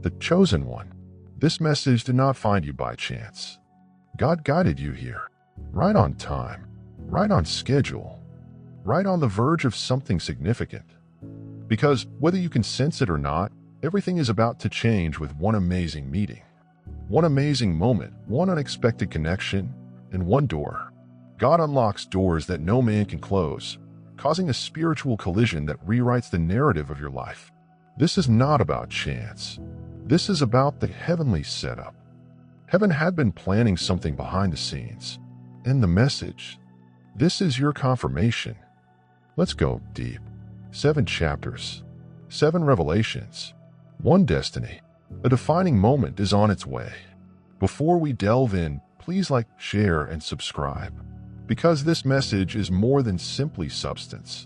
The chosen one. This message did not find you by chance. God guided you here, right on time, right on schedule, right on the verge of something significant. Because whether you can sense it or not, everything is about to change with one amazing meeting. One amazing moment, one unexpected connection, and one door. God unlocks doors that no man can close, causing a spiritual collision that rewrites the narrative of your life. This is not about chance. This is about the heavenly setup. Heaven had been planning something behind the scenes. And the message, this is your confirmation. Let's go deep. 7 chapters, 7 revelations, 1 destiny. A defining moment is on its way. Before we delve in, please like, share, and subscribe. Because this message is more than simply substance.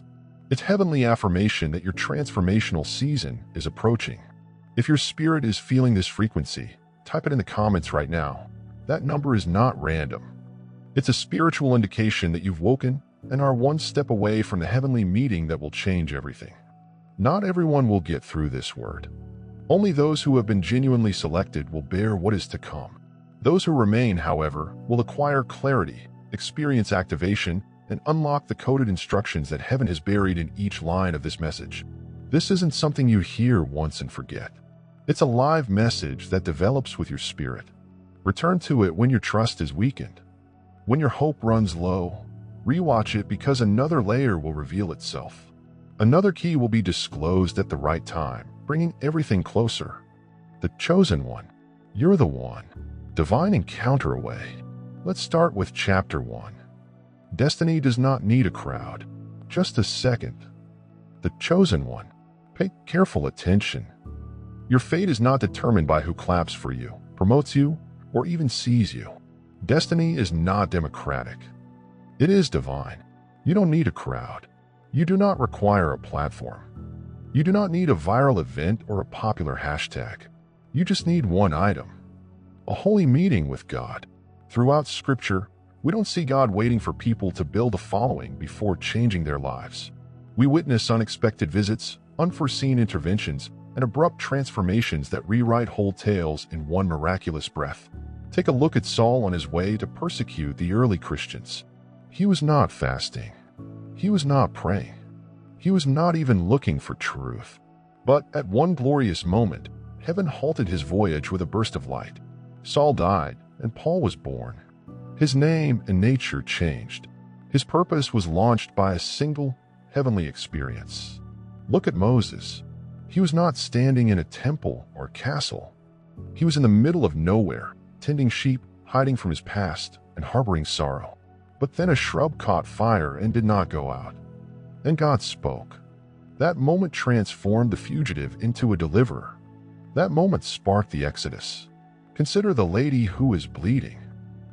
It's heavenly affirmation that your transformational season is approaching. If your spirit is feeling this frequency, type it in the comments right now. That number is not random. It's a spiritual indication that you've woken and are one step away from the heavenly meeting that will change everything. Not everyone will get through this word. Only those who have been genuinely selected will bear what is to come. Those who remain, however, will acquire clarity, experience activation, and unlock the coded instructions that heaven has buried in each line of this message. This isn't something you hear once and forget. It's a live message that develops with your spirit. Return to it when your trust is weakened. When your hope runs low, rewatch it because another layer will reveal itself. Another key will be disclosed at the right time, bringing everything closer. The chosen one. You're the one. Divine encounter away. Let's start with chapter 1. Destiny does not need a crowd. Just a second. The chosen one. Pay careful attention. Your fate is not determined by who claps for you, promotes you, or even sees you. Destiny is not democratic. It is divine. You don't need a crowd. You do not require a platform. You do not need a viral event or a popular hashtag. You just need one item. A holy meeting with God. Throughout Scripture, we don't see God waiting for people to build a following before changing their lives. We witness unexpected visits, unforeseen interventions, and abrupt transformations that rewrite whole tales in one miraculous breath. Take a look at Saul on his way to persecute the early Christians. He was not fasting. He was not praying. He was not even looking for truth. But at one glorious moment, heaven halted his voyage with a burst of light. Saul died, and Paul was born. His name and nature changed. His purpose was launched by a single heavenly experience. Look at Moses. He was not standing in a temple or castle. He was in the middle of nowhere, tending sheep, hiding from his past, and harboring sorrow. But then a shrub caught fire and did not go out. And God spoke. That moment transformed the fugitive into a deliverer. That moment sparked the Exodus. Consider the lady who is bleeding.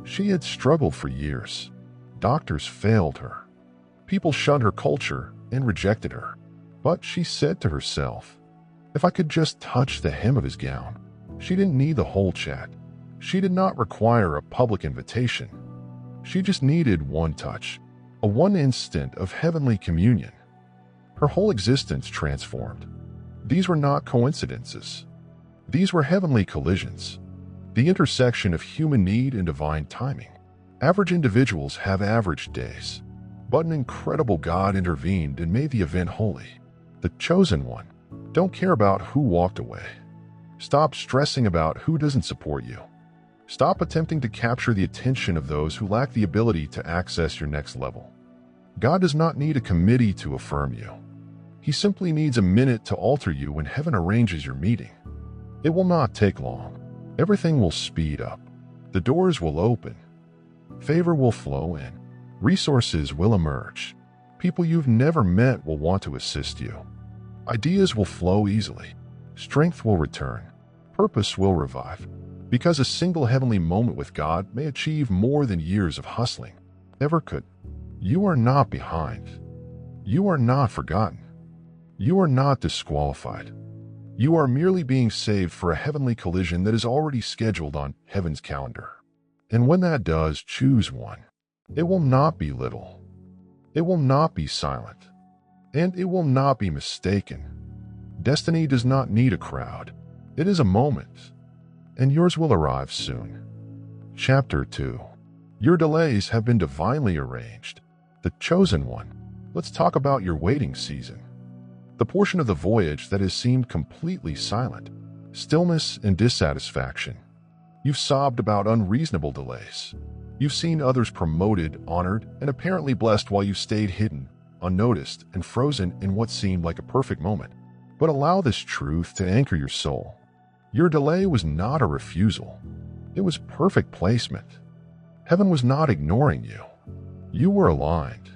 She had struggled for years. Doctors failed her. People shunned her culture and rejected her. But she said to herself, if I could just touch the hem of his gown. She didn't need the whole chat. She did not require a public invitation. She just needed one touch, a one instant of heavenly communion. Her whole existence transformed. These were not coincidences. These were heavenly collisions. The intersection of human need and divine timing. Average individuals have average days. But an incredible God intervened and made the event holy. The chosen one. Don't care about who walked away. Stop stressing about who doesn't support you. Stop attempting to capture the attention of those who lack the ability to access your next level. God does not need a committee to affirm you. He simply needs a minute to alter you when heaven arranges your meeting. It will not take long. Everything will speed up. The doors will open. Favor will flow in. Resources will emerge. People you've never met will want to assist you. Ideas will flow easily. Strength will return. Purpose will revive. Because a single heavenly moment with God may achieve more than years of hustling ever could. You are not behind. You are not forgotten. You are not disqualified. You are merely being saved for a heavenly collision that is already scheduled on heaven's calendar. And when that does, choose one. It will not be little. It will not be silent. And it will not be mistaken. Destiny does not need a crowd. It is a moment, and yours will arrive soon. Chapter 2. Your delays have been divinely arranged. The chosen one. Let's talk about your waiting season. The portion of the voyage that has seemed completely silent. Stillness and dissatisfaction. You've sobbed about unreasonable delays. You've seen others promoted, honored, and apparently blessed while you stayed hidden, unnoticed, and frozen in what seemed like a perfect moment. But allow this truth to anchor your soul. Your delay was not a refusal. It was perfect placement. Heaven was not ignoring you. You were aligned.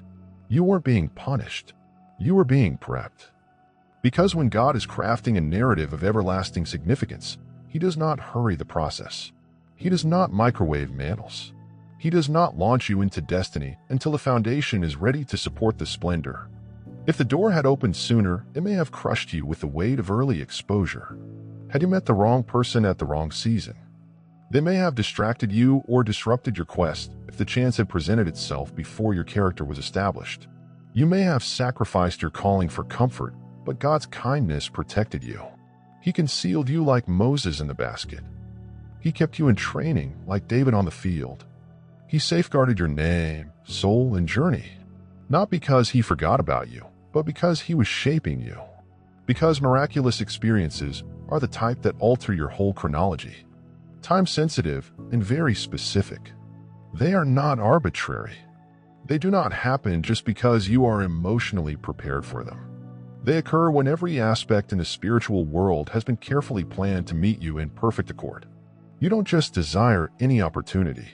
You weren't being punished. You were being prepped. Because when God is crafting a narrative of everlasting significance, He does not hurry the process. He does not microwave mantles. He does not launch you into destiny until the foundation is ready to support the splendor. If the door had opened sooner, it may have crushed you with the weight of early exposure. Had you met the wrong person at the wrong season? They may have distracted you or disrupted your quest if the chance had presented itself before your character was established. You may have sacrificed your calling for comfort, but God's kindness protected you. He concealed you like Moses in the basket. He kept you in training like David on the field. He safeguarded your name, soul, and journey. Not because He forgot about you, but because He was shaping you. Because miraculous experiences are the type that alter your whole chronology. Time-sensitive and very specific. They are not arbitrary. They do not happen just because you are emotionally prepared for them. They occur when every aspect in the spiritual world has been carefully planned to meet you in perfect accord. You don't just desire any opportunity.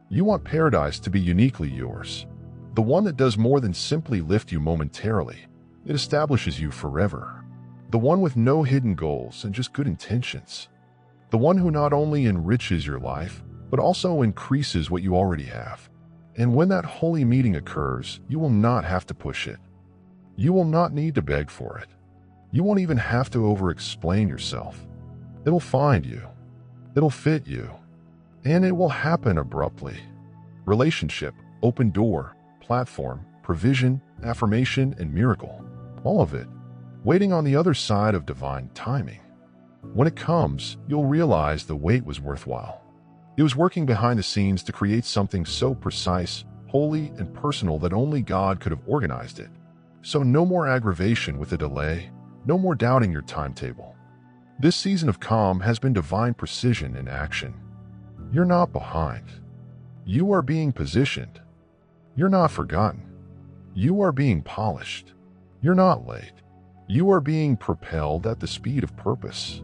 You want paradise to be uniquely yours. The one that does more than simply lift you momentarily. It establishes you forever. The one with no hidden goals and just good intentions. The one who not only enriches your life, but also increases what you already have. And when that holy meeting occurs, you will not have to push it. You will not need to beg for it. You won't even have to over-explain yourself. It'll find you. It'll fit you. And it will happen abruptly. Relationship, open door, platform, provision, affirmation, and miracle. All of it. Waiting on the other side of divine timing. When it comes, you'll realize the wait was worthwhile. It was working behind the scenes to create something so precise, holy, and personal that only God could have organized it. So no more aggravation with a delay, no more doubting your timetable. This season of calm has been divine precision in action. You're not behind. You are being positioned. You're not forgotten. You are being polished. You're not late. You are being propelled at the speed of purpose.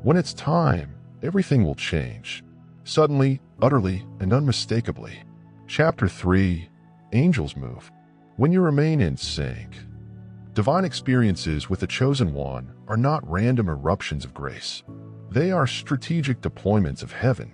When it's time, everything will change. Suddenly, utterly, and unmistakably. Chapter 3. Angels Move. When you remain in sync. Divine experiences with the Chosen One are not random eruptions of grace. They are strategic deployments of heaven.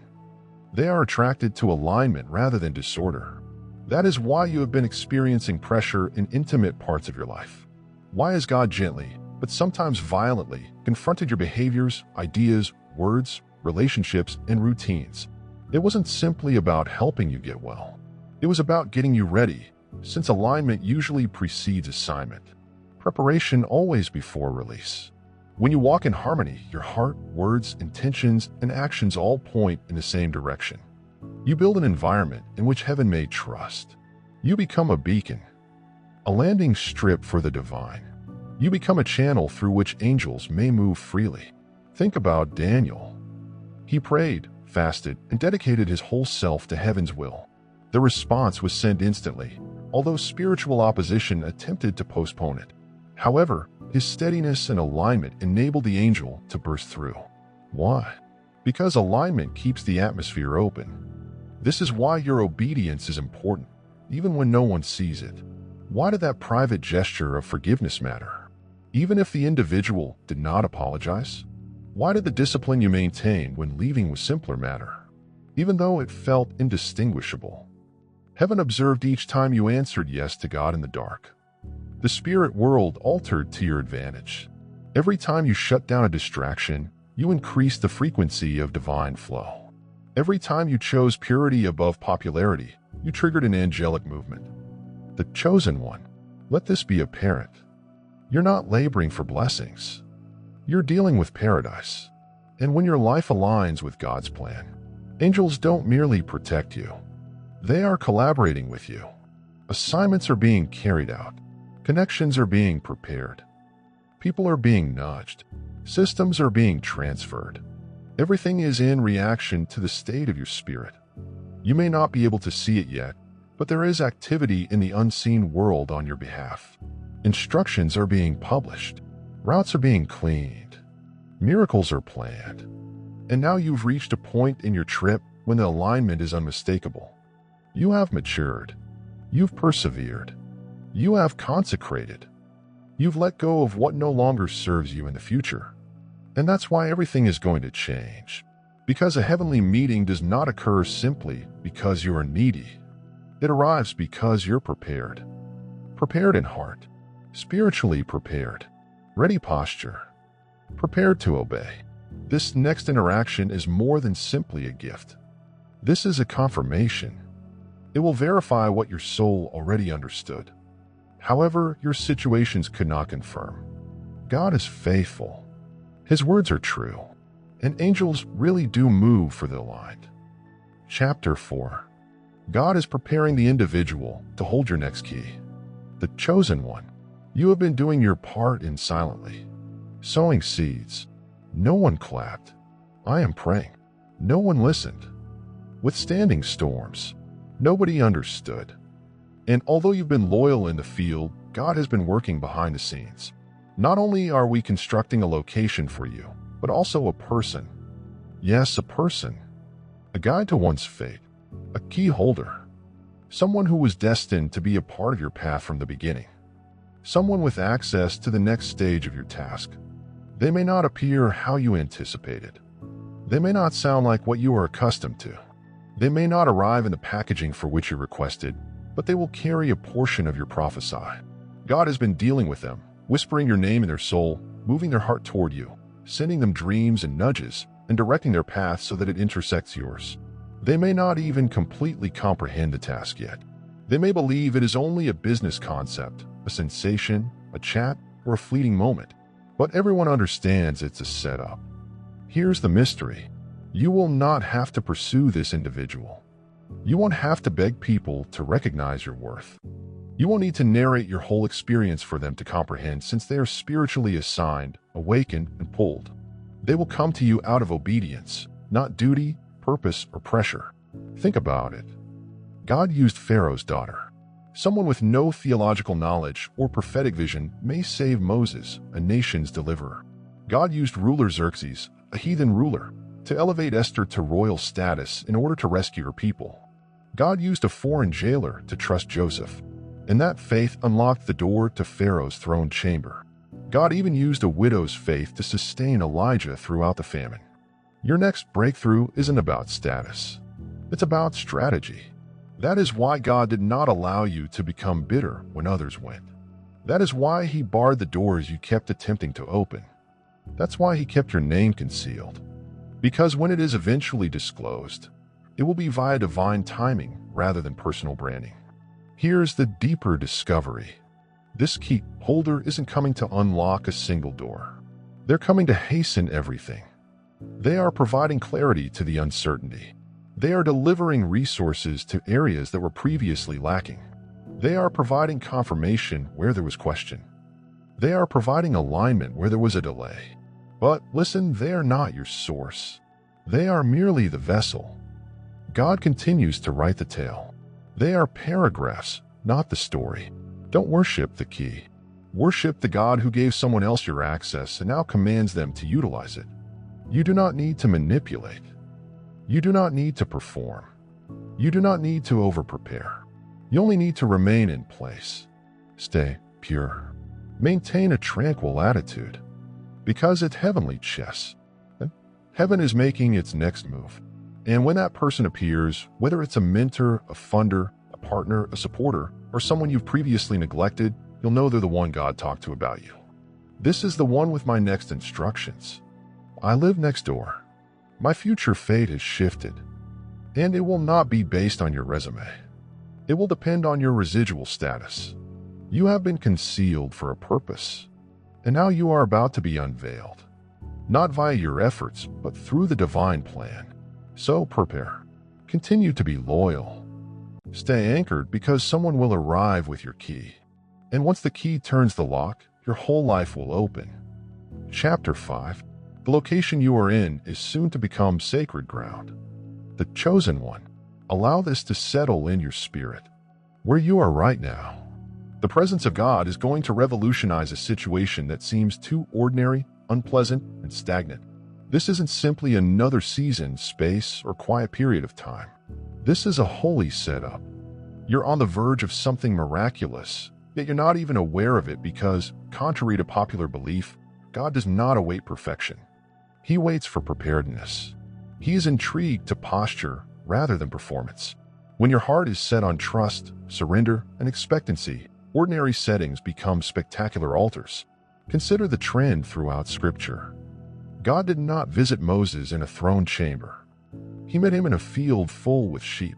They are attracted to alignment rather than disorder. That is why you have been experiencing pressure in intimate parts of your life. Why has God gently, but sometimes violently, confronted your behaviors, ideas, words, relationships, and routines? It wasn't simply about helping you get well. It was about getting you ready, since alignment usually precedes assignment. Preparation always before release. When you walk in harmony, your heart, words, intentions, and actions all point in the same direction. You build an environment in which heaven may trust. You become a beacon, a landing strip for the divine. You become a channel through which angels may move freely. Think about Daniel. He prayed, fasted, and dedicated his whole self to heaven's will. The response was sent instantly, although spiritual opposition attempted to postpone it. However, his steadiness and alignment enabled the angel to burst through. Why? Because alignment keeps the atmosphere open. This is why your obedience is important, even when no one sees it. Why did that private gesture of forgiveness matter? Even if the individual did not apologize? Why did the discipline you maintained when leaving was simpler matter? Even though it felt indistinguishable. Heaven observed each time you answered yes to God in the dark. The spirit world altered to your advantage. Every time you shut down a distraction, you increased the frequency of divine flow. Every time you chose purity above popularity, you triggered an angelic movement. The Chosen One. Let this be apparent. You're not laboring for blessings. You're dealing with paradise. And when your life aligns with God's plan, angels don't merely protect you. They are collaborating with you. Assignments are being carried out. Connections are being prepared. People are being nudged. Systems are being transferred. Everything is in reaction to the state of your spirit. You may not be able to see it yet, but there is activity in the unseen world on your behalf. Instructions are being published. Routes are being cleaned. Miracles are planned. And now you've reached a point in your trip when the alignment is unmistakable. You have matured. You've persevered. You have consecrated. You've let go of what no longer serves you in the future. And that's why everything is going to change. Because a heavenly meeting does not occur simply because you are needy. It arrives because you're prepared. Prepared in heart. Spiritually prepared. Ready posture. Prepared to obey. This next interaction is more than simply a gift. This is a confirmation. It will verify what your soul already understood. However, your situations could not confirm. God is faithful. His words are true. And angels really do move for the aligned. Chapter 4. God is preparing the individual to hold your next key. The chosen one. You have been doing your part in silently. Sowing seeds. No one clapped. I am praying. No one listened. Withstanding storms. Nobody understood. And although you've been loyal in the field, God has been working behind the scenes. Not only are we constructing a location for you, but also a person. Yes, a person. A guide to one's fate. A key holder. Someone who was destined to be a part of your path from the beginning. Someone with access to the next stage of your task. They may not appear how you anticipated. They may not sound like what you are accustomed to. They may not arrive in the packaging for which you requested, but they will carry a portion of your prophecy. God has been dealing with them, whispering your name in their soul, moving their heart toward you, sending them dreams and nudges, and directing their path so that it intersects yours. They may not even completely comprehend the task yet. They may believe it is only a business concept, a sensation, a chat, or a fleeting moment. But everyone understands it's a setup. Here's the mystery. You will not have to pursue this individual. You won't have to beg people to recognize your worth. You won't need to narrate your whole experience for them to comprehend, since they are spiritually assigned, awakened, and pulled. They will come to you out of obedience, not duty, purpose, or pressure. Think about it. God used Pharaoh's daughter. Someone with no theological knowledge or prophetic vision may save Moses, a nation's deliverer. God used ruler Xerxes, a heathen ruler, to elevate Esther to royal status in order to rescue her people. God used a foreign jailer to trust Joseph, and that faith unlocked the door to Pharaoh's throne chamber. God even used a widow's faith to sustain Elijah throughout the famine. Your next breakthrough isn't about status. It's about strategy. That is why God did not allow you to become bitter when others went. That is why He barred the doors you kept attempting to open. That's why He kept your name concealed. Because when it is eventually disclosed, it will be via divine timing rather than personal branding. Here's the deeper discovery. This key holder isn't coming to unlock a single door. They're coming to hasten everything. They are providing clarity to the uncertainty. They are delivering resources to areas that were previously lacking. They are providing confirmation where there was question. They are providing alignment where there was a delay. But listen, they are not your source. They are merely the vessel. God continues to write the tale. They are paragraphs, not the story. Don't worship the key. Worship the God who gave someone else your access and now commands them to utilize it. You do not need to manipulate. You do not need to perform. You do not need to over-prepare. You only need to remain in place. Stay pure. Maintain a tranquil attitude. Because it's heavenly chess. Heaven is making its next move. And when that person appears, whether it's a mentor, a funder, a partner, a supporter, or someone you've previously neglected, you'll know they're the one God talked to about you. This is the one with my next instructions. I live next door. My future fate has shifted, and it will not be based on your resume. It will depend on your residual status. You have been concealed for a purpose, and now you are about to be unveiled. not via your efforts, but through the divine plan. So prepare. Continue to be loyal. Stay anchored because someone will arrive with your key. And once the key turns the lock, your whole life will open. Chapter 5. The location you are in is soon to become sacred ground. The chosen one. Allow this to settle in your spirit. Where you are right now, the presence of God is going to revolutionize a situation that seems too ordinary, unpleasant, and stagnant. This isn't simply another season, space, or quiet period of time. This is a holy setup. You're on the verge of something miraculous, yet you're not even aware of it because, contrary to popular belief, God does not await perfection. He waits for preparedness. He is intrigued to posture rather than performance. When your heart is set on trust, surrender, and expectancy, ordinary settings become spectacular altars. Consider the trend throughout Scripture. God did not visit Moses in a throne chamber. He met him in a field full with sheep.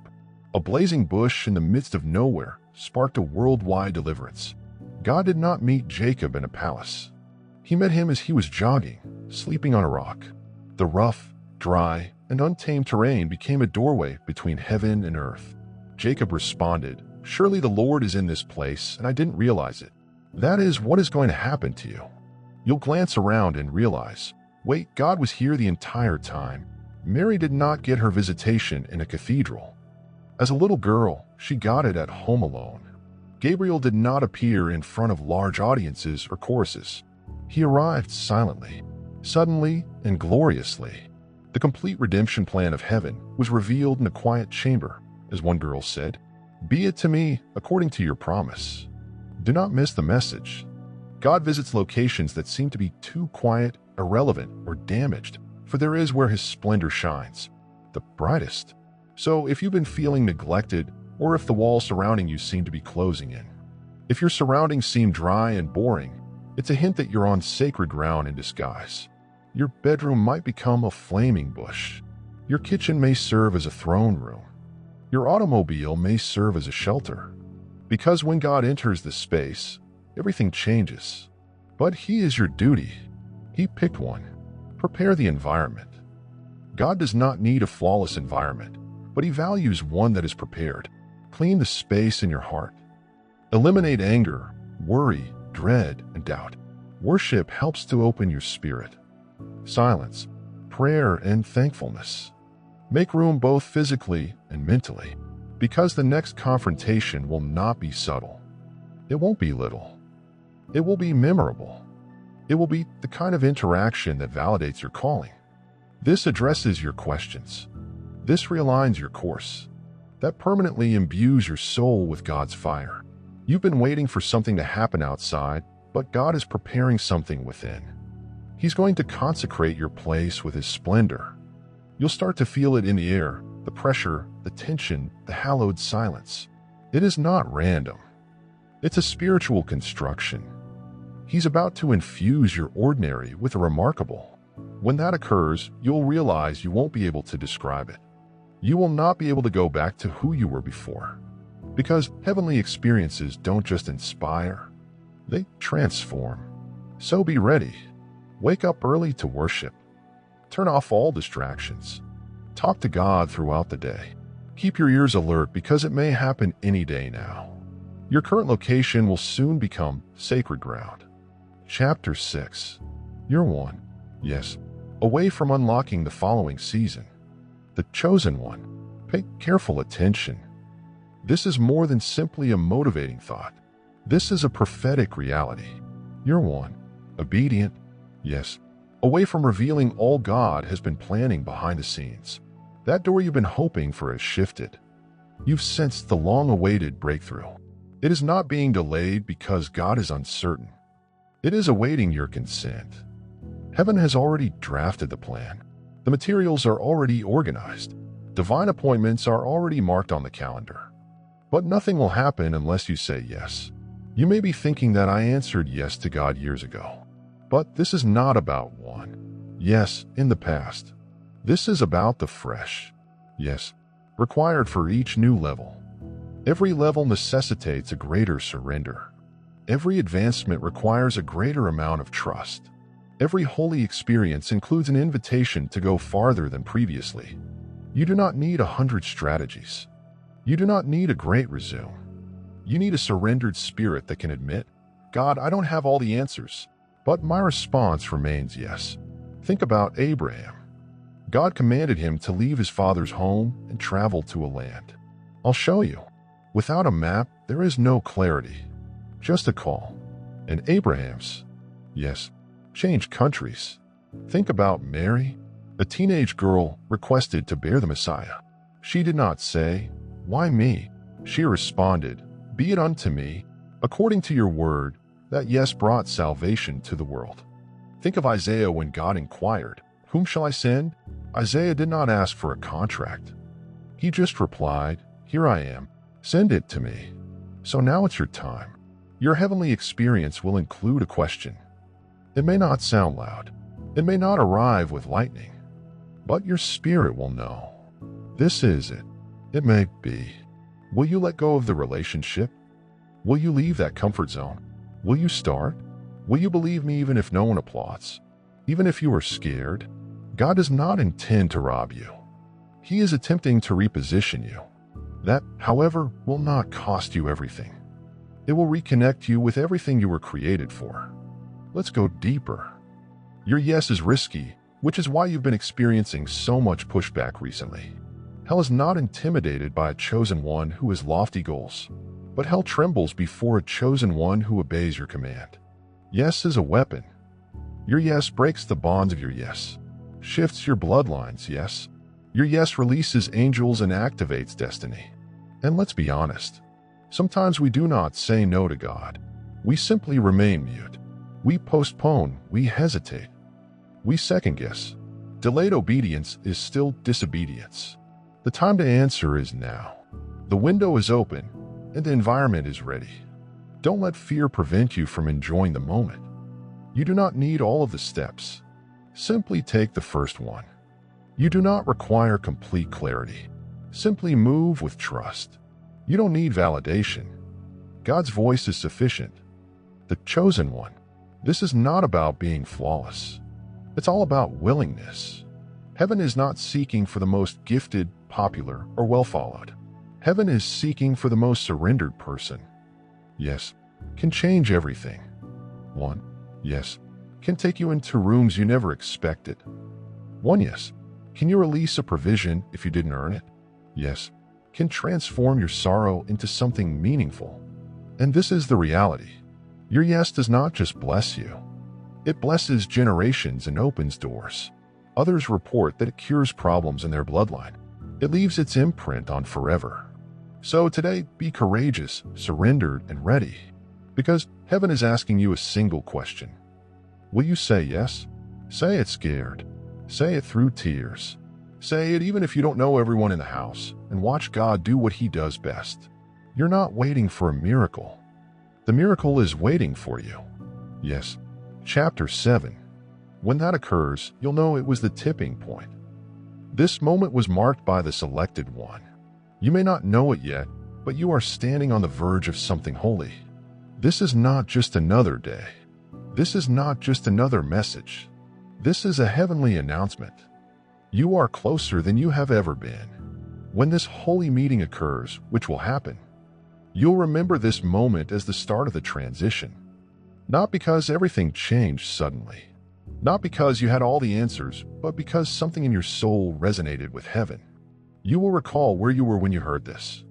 A blazing bush in the midst of nowhere sparked a worldwide deliverance. God did not meet Jacob in a palace. He met him as he was jogging, sleeping on a rock. The rough, dry, and untamed terrain became a doorway between heaven and earth. Jacob responded, "Surely the Lord is in this place, and I didn't realize it." That is what is going to happen to you. You'll glance around and realize, wait, God was here the entire time. Mary did not get her visitation in a cathedral. As a little girl, she got it at home alone. Gabriel did not appear in front of large audiences or choruses. He arrived silently, suddenly, and gloriously. The complete redemption plan of heaven was revealed in a quiet chamber, as one girl said, "Be it to me according to your promise." Do not miss the message. God visits locations that seem to be too quiet, irrelevant, or damaged, for there is where his splendor shines, the brightest. So if you've been feeling neglected, or if the walls surrounding you seem to be closing in, if your surroundings seem dry and boring, it's a hint that you're on sacred ground in disguise. Your bedroom might become a flaming bush. Your kitchen may serve as a throne room. Your automobile may serve as a shelter. Because when God enters this space, everything changes. But he is your duty. He picked one. Prepare the environment. God does not need a flawless environment, but he values one that is prepared. Clean the space in your heart. Eliminate anger, worry, dread, and doubt. Worship helps to open your spirit. Silence, prayer, and thankfulness. Make room both physically and mentally, because the next confrontation will not be subtle. It won't be little. It will be memorable. It will be the kind of interaction that validates your calling. This addresses your questions. This realigns your course. That permanently imbues your soul with God's fire. You've been waiting for something to happen outside, but God is preparing something within. He's going to consecrate your place with his splendor. You'll start to feel it in the air, the pressure, the tension, the hallowed silence. It is not random. It's a spiritual construction. He's about to infuse your ordinary with a remarkable. When that occurs, you'll realize you won't be able to describe it. You will not be able to go back to who you were before. Because heavenly experiences don't just inspire, they transform. So be ready. Wake up early to worship. Turn off all distractions. Talk to God throughout the day. Keep your ears alert because it may happen any day now. Your current location will soon become sacred ground. Chapter 6. You're one, yes, away from unlocking the following season. The chosen one. Pay careful attention. This is more than simply a motivating thought. This is a prophetic reality. You're one, obedient, yes, away from revealing all God has been planning behind the scenes. That door you've been hoping for has shifted. You've sensed the long-awaited breakthrough. It is not being delayed because God is uncertain. It is awaiting your consent. Heaven has already drafted the plan. The materials are already organized. Divine appointments are already marked on the calendar. But nothing will happen unless you say yes. You may be thinking that I answered yes to God years ago. But this is not about one yes in the past. This is about the fresh yes required for each new level. Every level necessitates a greater surrender. Every advancement requires a greater amount of trust. Every holy experience includes an invitation to go farther than previously. You do not need 100 strategies. You do not need a great resume. You need a surrendered spirit that can admit, God, I don't have all the answers, but my response remains yes. Think about Abraham. God commanded him to leave his father's home and travel to a land. I'll show you. Without a map, there is no clarity. Just a call. And Abraham's, yes, changed countries. Think about Mary, a teenage girl requested to bear the Messiah. She did not say, why me? She responded, be it unto me, according to your word. That yes brought salvation to the world. Think of Isaiah when God inquired, whom shall I send? Isaiah did not ask for a contract. He just replied, here I am, send it to me. So now it's your time. Your heavenly experience will include a question. It may not sound loud. It may not arrive with lightning. But your spirit will know. This is it. It may be. Will you let go of the relationship? Will you leave that comfort zone? Will you start? Will you believe me even if no one applauds? Even if you are scared? God does not intend to rob you. He is attempting to reposition you. That, however, will not cost you everything. It will reconnect you with everything you were created for. Let's go deeper. Your yes is risky, which is why you've been experiencing so much pushback recently. Hell is not intimidated by a chosen one who has lofty goals, but hell trembles before a chosen one who obeys your command. Yes is a weapon. Your yes breaks the bonds of your yes, shifts your bloodlines, yes. Your yes releases angels and activates destiny. And let's be honest, sometimes we do not say no to God. We simply remain mute. We postpone, we hesitate. We second-guess. Delayed obedience is still disobedience. The time to answer is now. The window is open, and the environment is ready. Don't let fear prevent you from enjoying the moment. You do not need all of the steps. Simply take the first one. You do not require complete clarity. Simply move with trust. You don't need validation. God's voice is sufficient. The chosen one. This is not about being flawless. It's all about willingness. Heaven is not seeking for the most gifted, popular, or well-followed. Heaven is seeking for the most surrendered person. Yes, can change everything. One, yes, can take you into rooms you never expected. One, yes, can you release a provision if you didn't earn it? Yes, can transform your sorrow into something meaningful. And this is the reality. Your yes does not just bless you. It blesses generations and opens doors. Others report that it cures problems in their bloodline. It leaves its imprint on forever. So today, be courageous, surrendered, and ready. Because heaven is asking you a single question. Will you say yes? Say it scared. Say it through tears. Say it even if you don't know everyone in the house, and watch God do what He does best. You're not waiting for a miracle. The miracle is waiting for you. Yes. Chapter 7. When that occurs, you'll know it was the tipping point. This moment was marked by the selected one. You may not know it yet, but you are standing on the verge of something holy. This is not just another day. This is not just another message. This is a heavenly announcement. You are closer than you have ever been. When this holy meeting occurs, which will happen, you'll remember this moment as the start of the transition. Not because everything changed suddenly. Not because you had all the answers, but because something in your soul resonated with heaven. You will recall where you were when you heard this.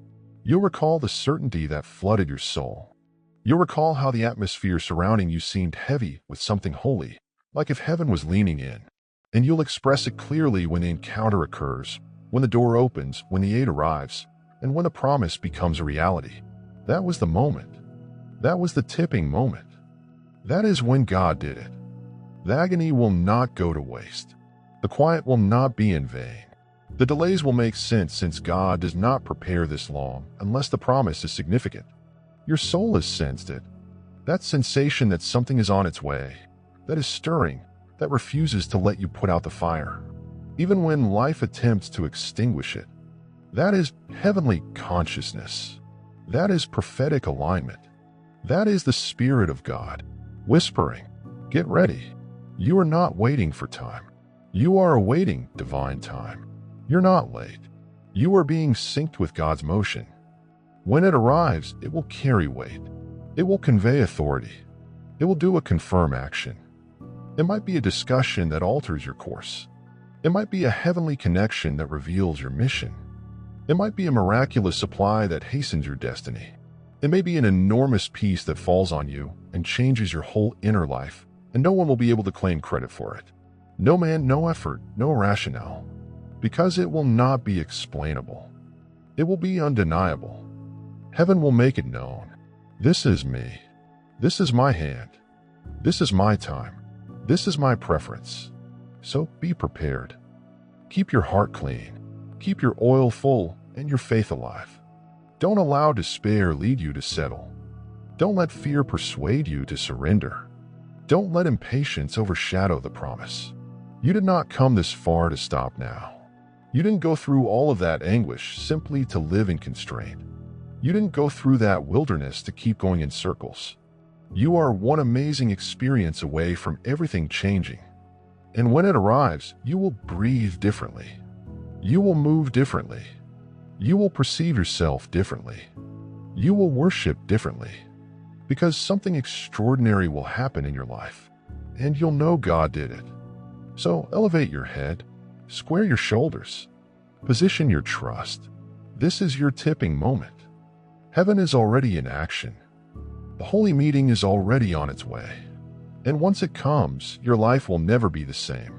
You'll recall the certainty that flooded your soul. You'll recall how the atmosphere surrounding you seemed heavy with something holy, like if heaven was leaning in. And you'll express it clearly when the encounter occurs, when the door opens, when the aid arrives, and when the promise becomes a reality. That was the moment. That was the tipping moment. That is when God did it. The agony will not go to waste. The quiet will not be in vain. The delays will make sense since God does not prepare this long unless the promise is significant. Your soul has sensed it. That sensation that something is on its way, that is stirring, that refuses to let you put out the fire, even when life attempts to extinguish it. That is heavenly consciousness. That is prophetic alignment. That is the Spirit of God, whispering, get ready. You are not waiting for time. You are awaiting divine time. You're not late. You are being synced with God's motion. When it arrives, it will carry weight. It will convey authority. It will do a confirm action. It might be a discussion that alters your course. It might be a heavenly connection that reveals your mission. It might be a miraculous supply that hastens your destiny. It may be an enormous peace that falls on you and changes your whole inner life, and no one will be able to claim credit for it. No man, no effort, no rationale. Because it will not be explainable. It will be undeniable. Heaven will make it known. This is me. This is my hand. This is my time. This is my preference. So be prepared. Keep your heart clean. Keep your oil full and your faith alive. Don't allow despair lead you to settle. Don't let fear persuade you to surrender. Don't let impatience overshadow the promise. You did not come this far to stop now. You didn't go through all of that anguish simply to live in constraint. You didn't go through that wilderness to keep going in circles. You are one amazing experience away from everything changing. And when it arrives, you will breathe differently. You will move differently. You will perceive yourself differently. You will worship differently. Because something extraordinary will happen in your life, and you'll know God did it. So elevate your head, square your shoulders, position your trust. This is your tipping moment. Heaven is already in action. The holy meeting is already on its way. And once it comes, your life will never be the same.